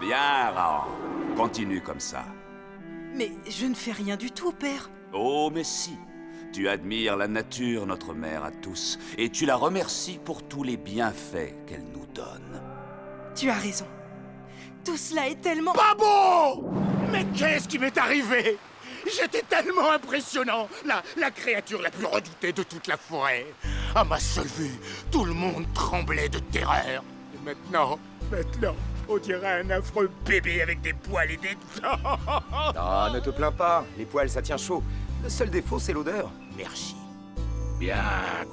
Bien, Rahan. Continue comme ça. Mais je ne fais rien du tout, père. Oh, mais si. Tu admires la nature, notre mère à tous, et tu la remercies pour tous les bienfaits qu'elle nous donne. Tu as raison. Tout cela est tellement... Babo! Mais qu'est-ce qui m'est arrivé? J'étais tellement impressionnant, la créature la plus redoutée de toute la forêt. À ma seule vue, tout le monde tremblait de terreur. Et maintenant, on dirait un affreux bébé avec des poils et des dents. Ah, ne te plains pas, les poils ça tient chaud. Le seul défaut, c'est l'odeur. Merci. Bien,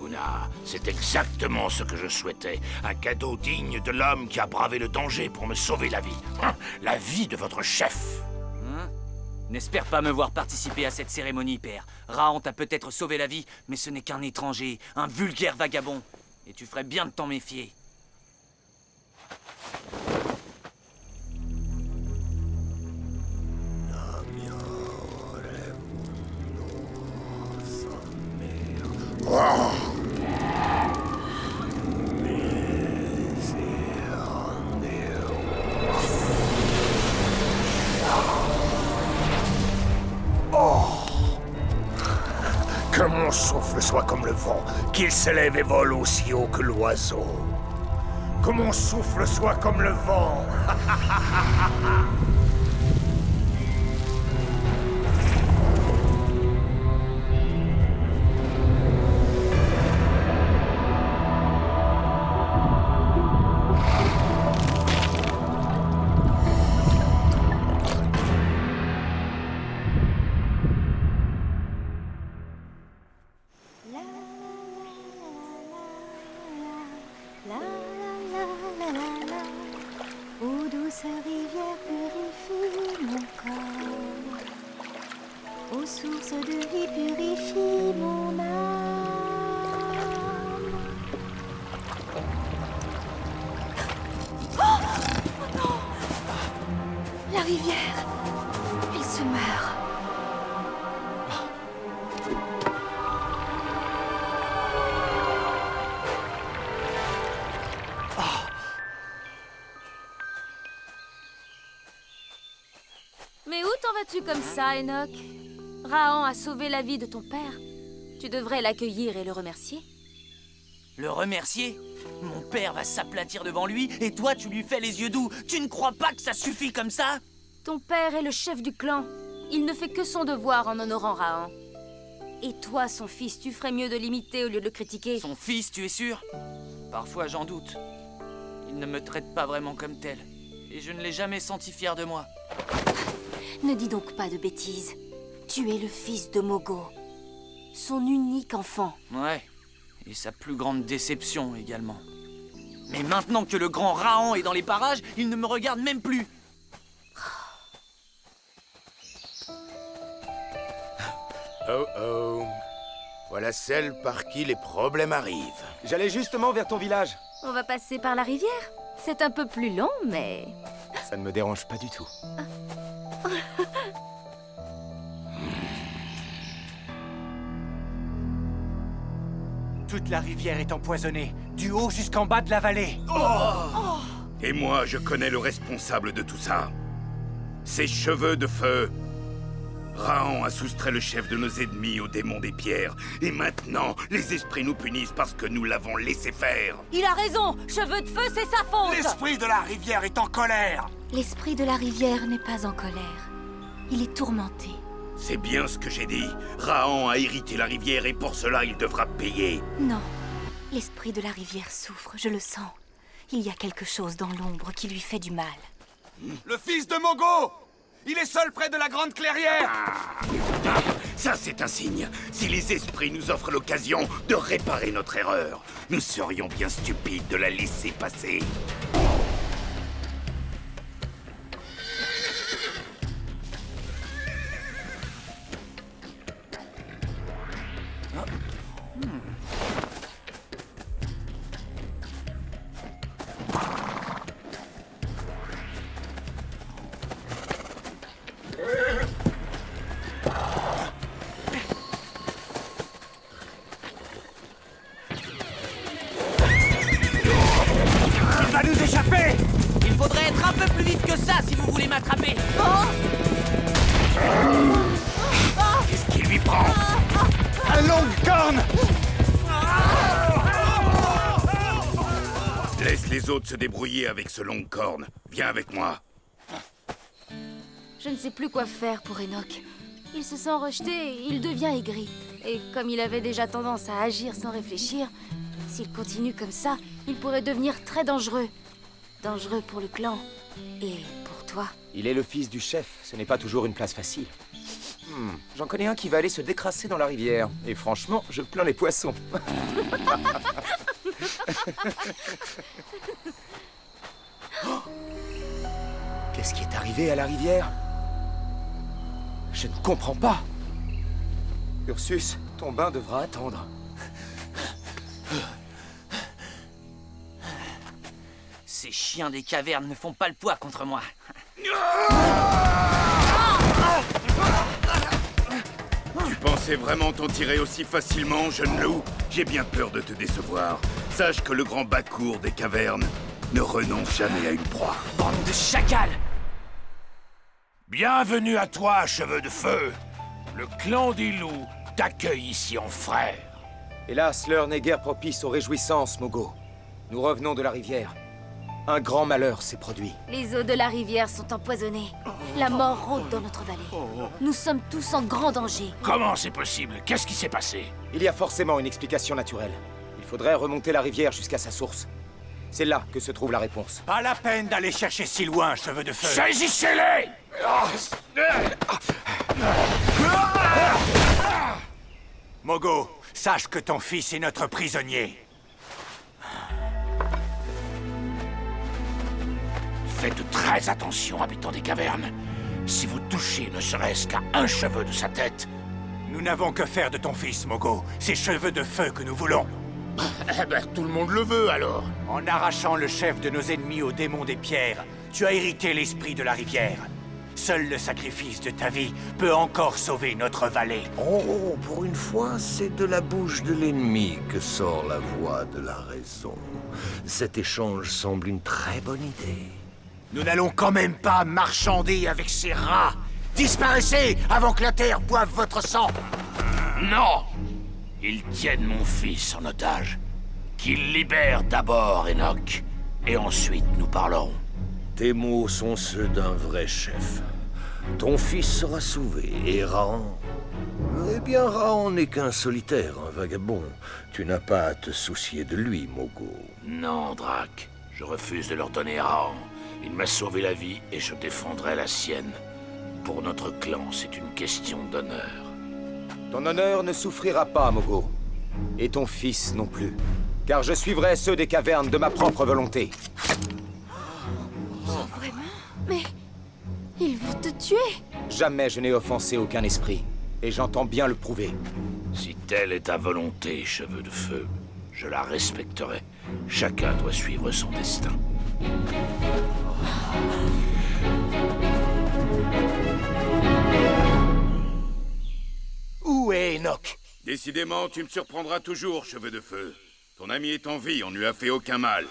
Guna, c'est exactement ce que je souhaitais. Un cadeau digne de l'homme qui a bravé le danger pour me sauver la vie. La vie de votre chef. N'espère pas me voir participer à cette cérémonie, père. Rahan t'a peut-être sauvé la vie, mais ce n'est qu'un étranger, un vulgaire vagabond. Et tu ferais bien de t'en méfier. Que mon souffle soit comme le vent, qu'il s'élève et vole aussi haut que l'oiseau. Que mon souffle soit comme le vent. Ô douce rivière purifie mon corps. Ô source de vie purifie mon âme. Oh non! La rivière, elle se meurt. Mais où t'en vas-tu comme ça, Enoch? Rahan a sauvé la vie de ton père. Tu devrais l'accueillir et le remercier. Le remercier? Mon père va s'aplatir devant lui, et toi tu lui fais les yeux doux. Tu ne crois pas que ça suffit comme ça? Ton père est le chef du clan. Il ne fait que son devoir en honorant Rahan. Et toi, son fils, tu ferais mieux de l'imiter au lieu de le critiquer. Son fils, tu es sûr? Parfois j'en doute. Il ne me traite pas vraiment comme tel. Et je ne l'ai jamais senti fier de moi. Ne dis donc pas de bêtises. Tu es le fils de Mogo. Son unique enfant. Ouais. Et sa plus grande déception également. Mais maintenant que le grand Rahan est dans les parages, il ne me regarde même plus. Oh oh. Voilà celle par qui les problèmes arrivent. J'allais justement vers ton village. On va passer par la rivière. C'est un peu plus long, mais... Ça ne me dérange pas du tout. Toute la rivière est empoisonnée, du haut jusqu'en bas de la vallée. Et moi, je connais le responsable de tout ça. Ses cheveux de feu. Rahan a soustrait le chef de nos ennemis aux démons des pierres. Et maintenant, les esprits nous punissent parce que nous l'avons laissé faire. Il a raison. Cheveux de feu, c'est sa faute. L'esprit de la rivière est en colère. L'esprit de la rivière n'est pas en colère. Il est tourmenté. C'est bien ce que j'ai dit. Rahan a hérité la rivière et pour cela, il devra payer. Non. L'esprit de la rivière souffre, je le sens. Il y a quelque chose dans l'ombre qui lui fait du mal. Le fils de Mogo! Il est seul près de la grande clairière! Ça, c'est un signe. Si les esprits nous offrent l'occasion de réparer notre erreur, nous serions bien stupides de la laisser passer. Il va nous échapper. peu plus vite que ça si vous voulez m'attraper. Qu'est-ce qui lui prend? Un long corne! Laisse les autres se débrouiller avec ce long corne. Viens avec moi. Je ne sais plus quoi faire pour Enoch. Il se sent rejeté et il devient aigri. Et comme il avait déjà tendance à agir sans réfléchir, s'il continue comme ça, il pourrait devenir très dangereux. Dangereux pour le clan et pour toi. Il est le fils du chef, ce n'est pas toujours une place facile. J'en connais un qui va aller se décrasser dans la rivière. Et franchement, je plains les poissons. Oh, qu'est-ce qui est arrivé à la rivière? Je ne comprends pas. Ursus, ton bain devra attendre. Ces chiens des cavernes ne font pas le poids contre moi. Tu pensais vraiment t'en tirer aussi facilement, jeune loup? J'ai bien peur de te décevoir. Sache que le grand Bakour des cavernes ne renonce jamais à une proie. Bande de chacals! Bienvenue à toi, cheveux de feu. Le clan des loups t'accueille ici en frère. Hélas, l'heure n'est guère propice aux réjouissances, Mogo. Nous revenons de la rivière. Un grand malheur s'est produit. Les eaux de la rivière sont empoisonnées. La mort rôde dans notre vallée. Nous sommes tous en grand danger. Comment c'est possible? Qu'est-ce qui s'est passé? Il y a forcément une explication naturelle. Il faudrait remonter la rivière jusqu'à sa source. C'est là que se trouve la réponse. Pas la peine d'aller chercher si loin, cheveux de feu. Saisissez-les! Mogo, sache que ton fils est notre prisonnier. Faites très attention, habitants des cavernes. Si vous touchez ne serait-ce qu'à un cheveu de sa tête... Nous n'avons que faire de ton fils, Mogo. C'est cheveux de feu que nous voulons. Eh ben, tout le monde le veut, alors. En arrachant le chef de nos ennemis au démon des pierres, tu as hérité l'esprit de la rivière. Seul le sacrifice de ta vie peut encore sauver notre vallée. Oh, pour une fois, c'est de la bouche de l'ennemi que sort la voix de la raison. Cet échange semble une très bonne idée. Nous n'allons quand même pas marchander avec ces rats. Disparaissez avant que la terre boive votre sang. Non! Ils tiennent mon fils en otage. Qu'ils libèrent d'abord Enoch, et ensuite nous parlerons. Tes mots sont ceux d'un vrai chef. Ton fils sera sauvé, et Raon... Eh bien, Raon n'est qu'un solitaire, un vagabond. Tu n'as pas à te soucier de lui, Mogo. Non, Drac. Je refuse de leur donner Raon. Il m'a sauvé la vie, et je défendrai la sienne. Pour notre clan, c'est une question d'honneur. Ton honneur ne souffrira pas, Mogo. Et ton fils non plus. Car je suivrai ceux des cavernes de ma propre volonté. Vraiment? Mais... il veut te tuer! Jamais je n'ai offensé aucun esprit. Et j'entends bien le prouver. Si telle est ta volonté, cheveux de feu, je la respecterai. Chacun doit suivre son destin. Où est Enoch? Décidément, tu me surprendras toujours, cheveux de feu. Ton ami est en vie, on ne lui a fait aucun mal.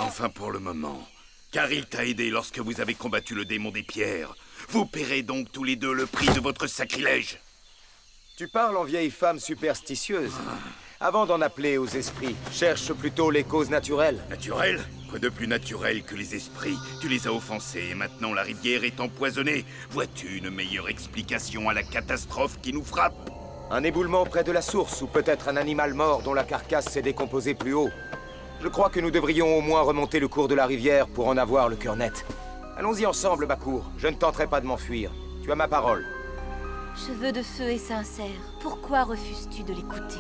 Enfin pour le moment. Car il t'a aidé lorsque vous avez combattu le démon des pierres. Vous paierez donc tous les deux le prix de votre sacrilège. Tu parles en vieille femme superstitieuse. Avant d'en appeler aux esprits, cherche plutôt les causes naturelles. Naturel? Quoi de plus naturel que les esprits? Tu les as offensés et maintenant la rivière est empoisonnée. Vois-tu une meilleure explication à la catastrophe qui nous frappe? Un éboulement près de la source ou peut-être un animal mort dont la carcasse s'est décomposée plus haut. Je crois que nous devrions au moins remonter le cours de la rivière pour en avoir le cœur net. Allons-y ensemble, Bakour. Je ne tenterai pas de m'enfuir. Tu as ma parole. Cheveux de feu est sincère. Pourquoi refuses-tu de l'écouter?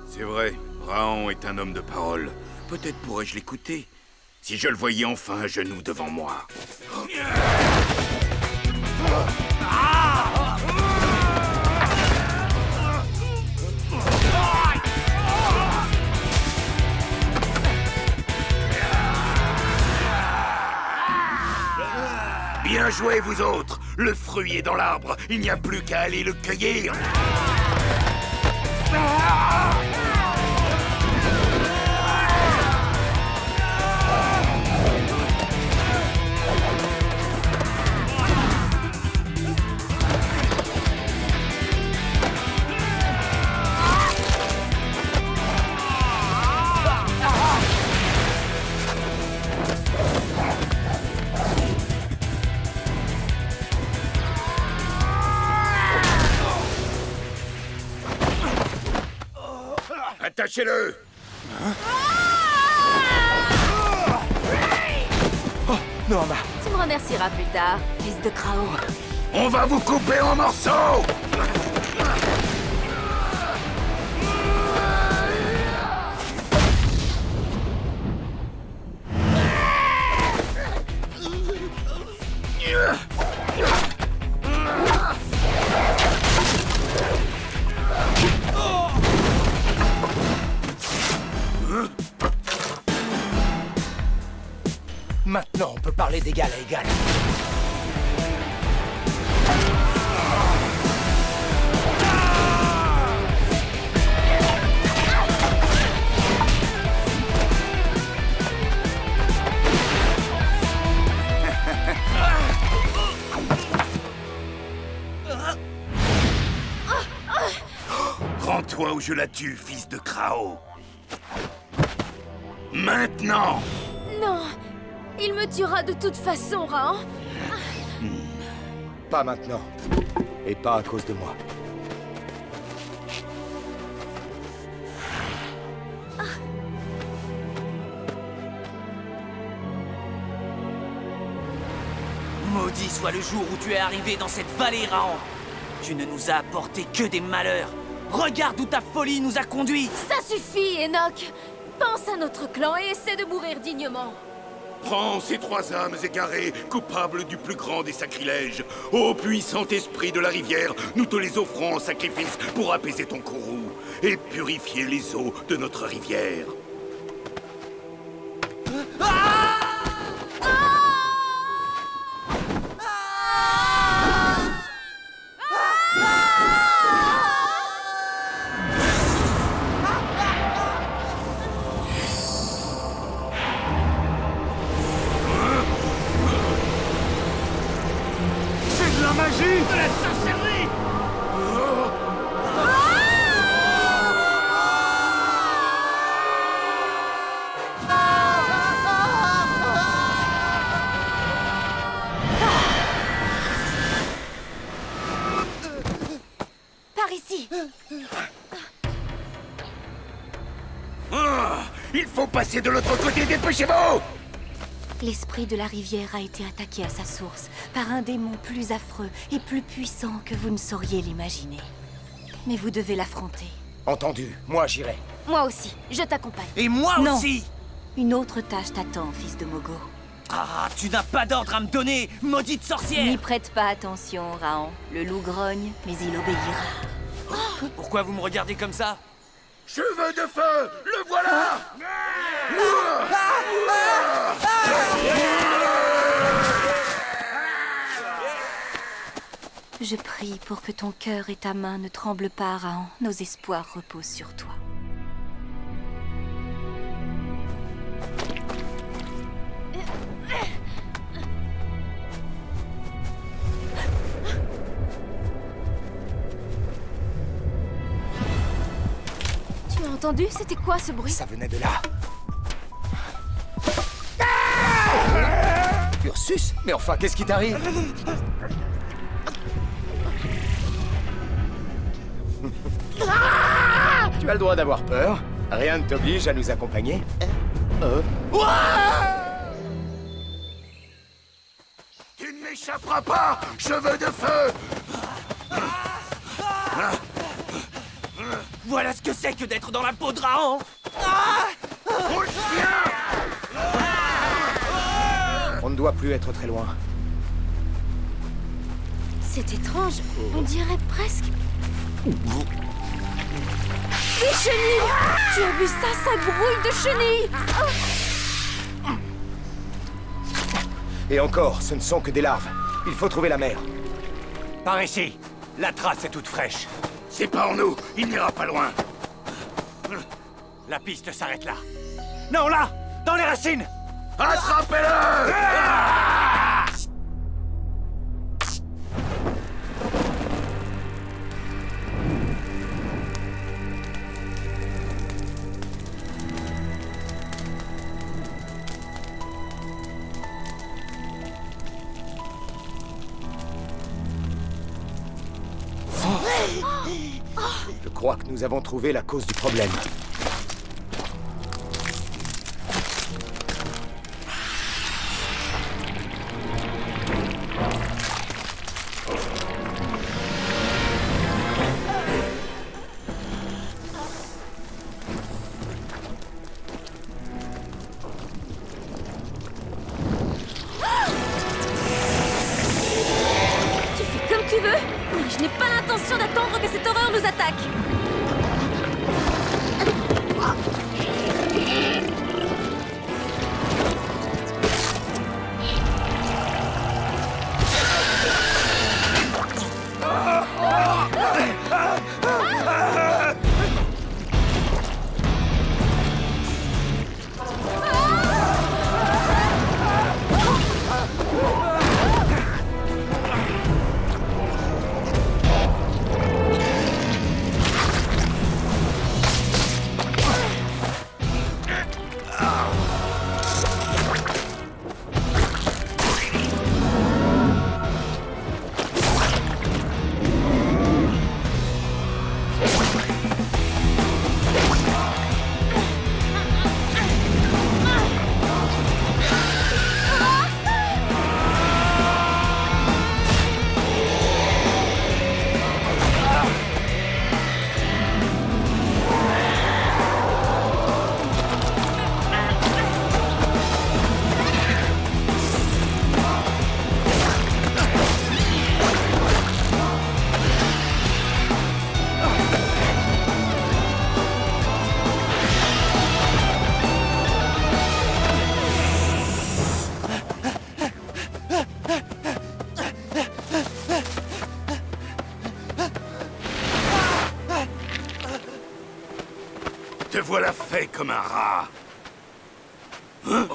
C'est vrai, Raon est un homme de parole. Peut-être pourrais-je l'écouter, si je le voyais enfin à genoux devant moi. Bien joué, vous autres! Le fruit est dans l'arbre, il n'y a plus qu'à aller le cueillir! lâchez-le! Noama, Tu me remercieras plus tard. Fils de Krao, On va vous couper en morceaux! maintenant on peut parler d'égal à égal. Rends-toi ou je la tue, fils de Krao. Maintenant! Non, il me tuera de toute façon, Rahan. Pas maintenant. Et pas à cause de moi. Maudit soit le jour où tu es arrivé dans cette vallée, Rahan. Tu ne nous as apporté que des malheurs. Regarde où ta folie nous a conduits. Ça suffit, Enoch. Pense à notre clan et essaie de mourir dignement. Prends ces 3 âmes égarées, coupables du plus grand des sacrilèges. Ô puissant esprit de la rivière, nous te les offrons en sacrifice pour apaiser ton courroux et purifier les eaux de notre rivière. Par ici. Il faut passer de l'autre côté, dépêchez-vous! l'esprit de la rivière a été attaqué à sa source par un démon plus affreux et plus puissant que vous ne sauriez l'imaginer. Mais vous devez l'affronter. Entendu, moi j'irai. Moi aussi, je t'accompagne. Et moi Non. aussi. Une autre tâche t'attend, fils de Mogo. Ah, tu n'as pas d'ordre à me donner, maudite sorcière. N'y prête pas attention, Rahan. Le loup grogne, mais il obéira. Pourquoi vous me regardez comme ça? Cheveux de feu, le voilà! Je prie pour que ton cœur et ta main ne tremblent pas, Rahan. Nos espoirs reposent sur toi. Tu as entendu? C'était quoi ce bruit? Ça venait de là. Ursus? Mais enfin, qu'est-ce qui t'arrive? Tu as le droit d'avoir peur. Rien ne t'oblige à nous accompagner. Tu ne m'échapperas pas, cheveux de feu! Voilà ce que c'est que d'être dans la peau de Rahan. Bouge bien! On ne doit plus être très loin. C'est étrange. On dirait presque... Des chenilles! Tu as vu ça? Ça grouille de chenilles! Et encore, ce ne sont que des larves. Il faut trouver la mer. Par ici. La trace est toute fraîche. C'est pas en nous, il n'ira pas loin. La piste s'arrête là. Non, là! Dans les racines! Attrapez-le! Je crois que nous avons trouvé la cause du problème. Je n'ai pas l'intention d'attendre que cette horreur nous attaque. Te voilà fait comme un rat. Hein?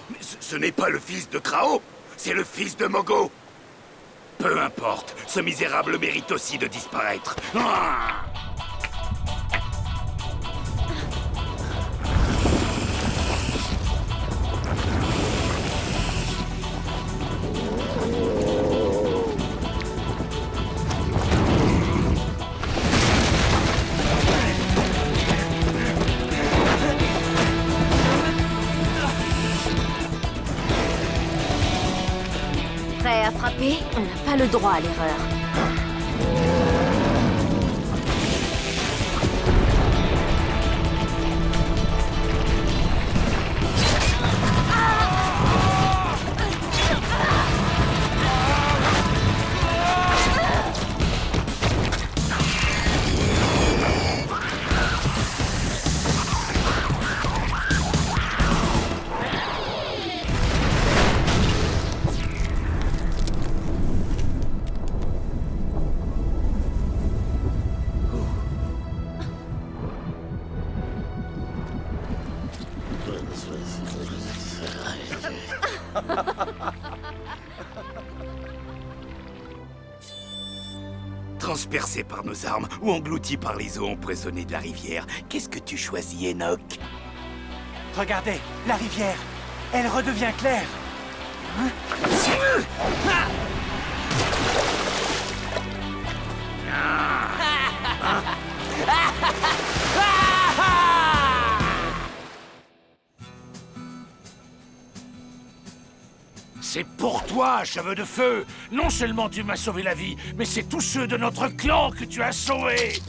Mais ce n'est pas le fils de Krao, c'est le fils de Mogo. Peu importe, ce misérable mérite aussi de disparaître. Ah! Prêt à frapper? On n'a pas le droit à l'erreur. Transpercé par nos armes ou englouti par les eaux empoisonnées de la rivière, qu'est-ce que tu choisis, Enoch? Regardez, la rivière, elle redevient claire. Hein? C'est pour toi, cheveu de feu. Non seulement tu m'as sauvé la vie, mais c'est tous ceux de notre clan que tu as sauvés.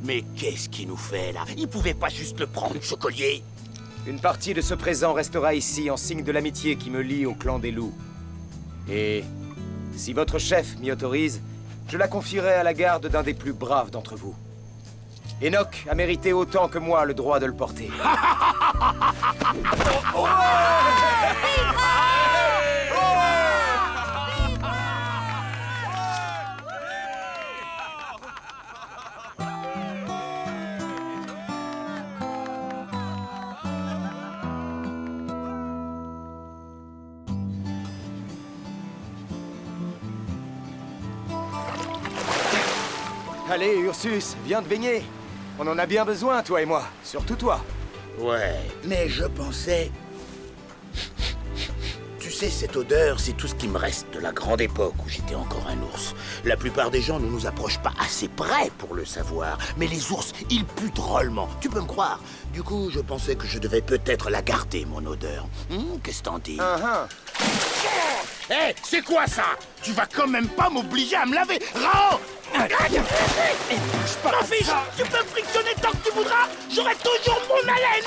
Mais qu'est-ce qu'il nous fait, là? Il pouvait pas juste le prendre, ce collier? Une partie de ce présent restera ici en signe de l'amitié qui me lie au clan des loups. Et si votre chef m'y autorise, je la confierai à la garde d'un des plus braves d'entre vous. Enoch a mérité autant que moi le droit de le porter. Allez, Ursus, viens te baigner. On en a bien besoin, toi et moi. Surtout toi. Ouais, mais je pensais... Tu sais, cette odeur, c'est tout ce qui me reste de la grande époque où j'étais encore un ours. La plupart des gens ne nous approchent pas assez près pour le savoir. Mais les ours, ils puent drôlement. Tu peux me croire. Du coup, je pensais que je devais peut-être la garder, mon odeur. Qu'est-ce que t'en dis? Hé, c'est quoi ça? Tu vas quand même pas m'obliger à me laver, Rao! M'en fiche, tu peux me frictionner tant que tu voudras, j'aurai toujours mon haleine!